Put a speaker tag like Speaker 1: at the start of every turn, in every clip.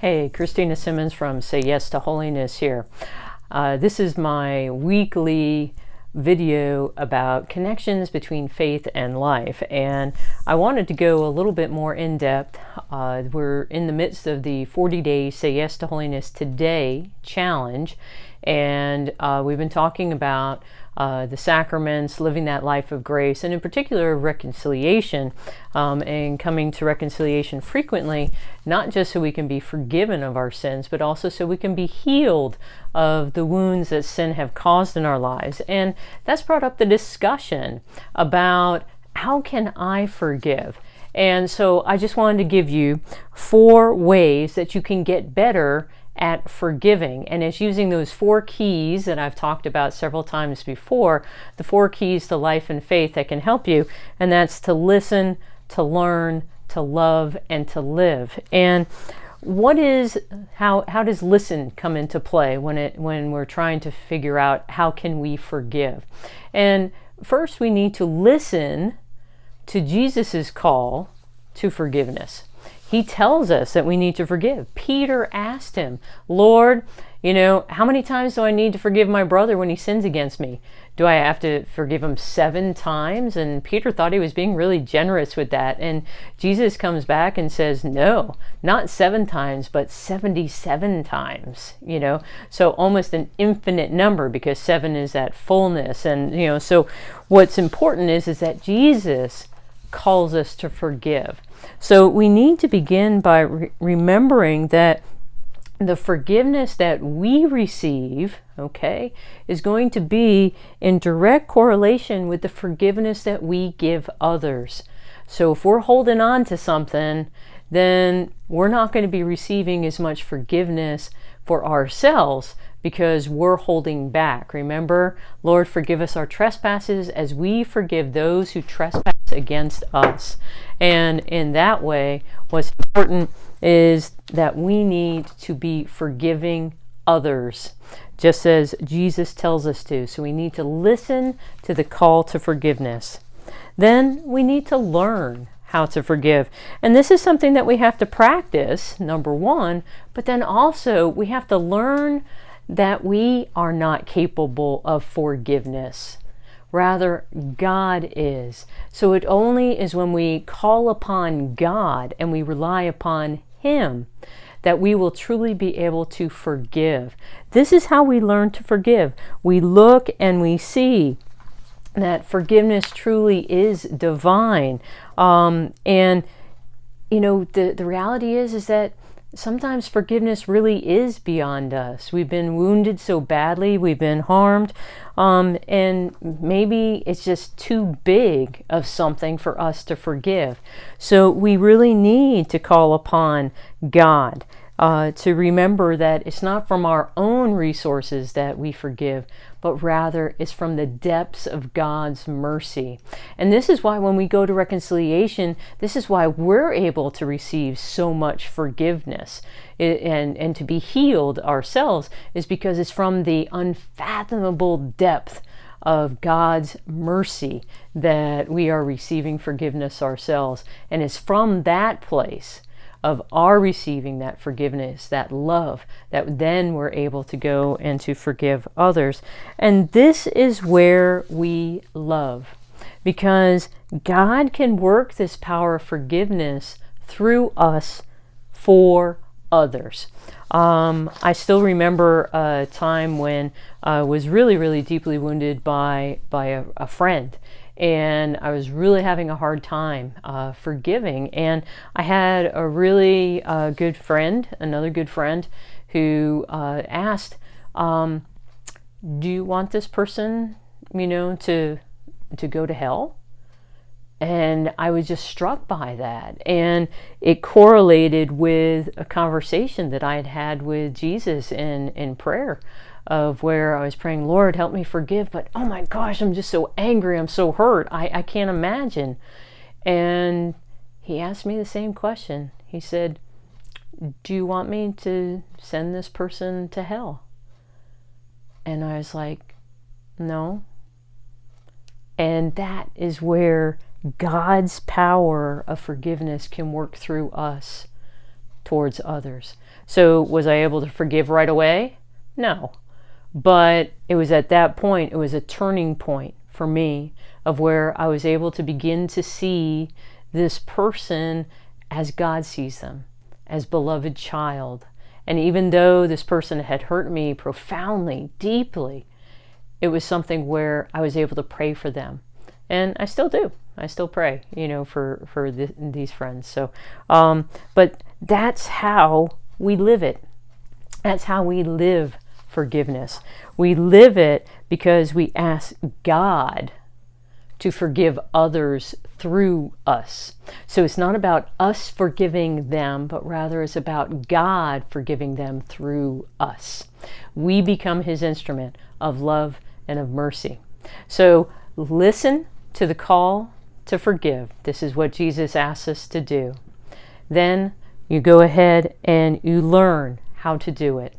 Speaker 1: Hey, Christina Simmons from Say Yes to Holiness here. This is my weekly video about connections between faith and life, and I wanted to go a little bit more in depth. We're in the midst of the 40-day Say Yes to Holiness Today challenge, and we've been talking about the sacraments, living that life of grace, and in particular reconciliation, and coming to reconciliation frequently, not just so we can be forgiven of our sins, but also so we can be healed of the wounds that sin have caused in our lives. And that's brought up the discussion about how can I forgive? And so I just wanted to give you 4 ways that you can get better at forgiving. And it's using those 4 keys that I've talked about several times before, the 4 keys to life and faith that can help you. And that's to listen, to learn, to love, and to live. And how does listen come into play when we're trying to figure out how can we forgive? And first we need to listen to Jesus's call to forgiveness. He tells us that we need to forgive. Peter asked him, Lord, how many times do I need to forgive my brother when he sins against me? Do I have to forgive him 7 times? And Peter thought he was being really generous with that. And Jesus comes back and says, no, not 7 times, but 77 times, So almost an infinite number, because 7 is that fullness. And, so what's important is that Jesus calls us to forgive. So we need to begin by remembering that the forgiveness that we receive, is going to be in direct correlation with the forgiveness that we give others. So if we're holding on to something, then we're not going to be receiving as much forgiveness for ourselves because we're holding back. Remember, Lord, forgive us our trespasses as we forgive those who trespass against us. And in that way, what's important is that we need to be forgiving others, just as Jesus tells us to. So we need to listen to the call to forgiveness. Then we need to learn how to forgive. And this is something that we have to practice, number 1, but then also we have to learn that we are not capable of forgiveness. Rather, God is. So it only is when we call upon God and we rely upon Him that we will truly be able to forgive. This is how we learn to forgive. We look and we see that forgiveness truly is divine. The reality is that sometimes forgiveness really is beyond us. We've been wounded so badly, we've been harmed, and maybe it's just too big of something for us to forgive. So we really need to call upon God to remember that it's not from our own resources that we forgive, but rather it's from the depths of God's mercy. And this is why when we go to reconciliation, this is why we're able to receive so much forgiveness and to be healed ourselves, is because it's from the unfathomable depth of God's mercy that we are receiving forgiveness ourselves. And it's from that place of our receiving that forgiveness, that love, that then we're able to go and to forgive others. And this is where we love, because God can work this power of forgiveness through us for others. I still remember a time when I was really, really deeply wounded by a friend. And I was really having a hard time forgiving. And I had a really good friend, another good friend, who asked, do you want this person, to go to hell? And I was just struck by that. And it correlated with a conversation that I had had with Jesus in prayer, of where I was praying, Lord, help me forgive, but oh my gosh, I'm just so angry, I'm so hurt, I can't imagine. And he asked me the same question. He said, do you want me to send this person to hell? And I was like, no. And that is where God's power of forgiveness can work through us. towards others. So was I able to forgive right away? No. But it was at that point, it was a turning point for me of where I was able to begin to see this person as God sees them, as beloved child. And even though this person had hurt me profoundly, deeply, it was something where I was able to pray for them. And I still do. I still pray, for these friends. So, but that's how we live it. That's how we live forgiveness. We live it because we ask God to forgive others through us. So it's not about us forgiving them, but rather it's about God forgiving them through us. We become His instrument of love and of mercy. So listen to the call to forgive. This is what Jesus asks us to do. Then you go ahead and you learn how to do it.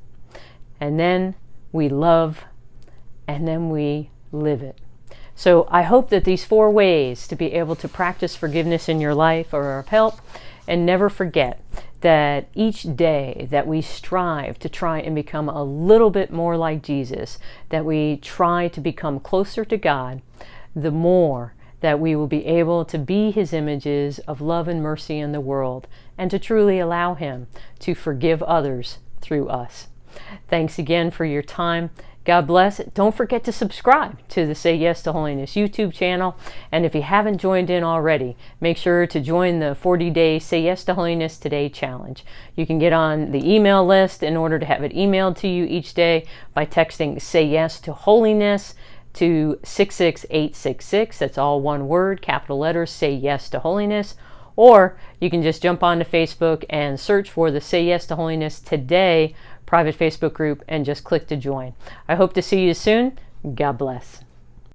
Speaker 1: And then we love, and then we live it. So I hope that these 4 ways to be able to practice forgiveness in your life are of help. And never forget that each day that we strive to try and become a little bit more like Jesus, that we try to become closer to God, the more that we will be able to be His images of love and mercy in the world, and to truly allow Him to forgive others through us. Thanks again for your time. God bless. Don't forget to subscribe to the Say Yes to Holiness YouTube channel. And if you haven't joined in already, make sure to join the 40-day Say Yes to Holiness Today challenge. You can get on the email list in order to have it emailed to you each day by texting Say Yes to Holiness to 66866. That's all one word, capital letters, Say Yes to Holiness. Or you can just jump onto Facebook and search for the Say Yes to Holiness Today private Facebook group and just click to join. I hope to see you soon. God bless.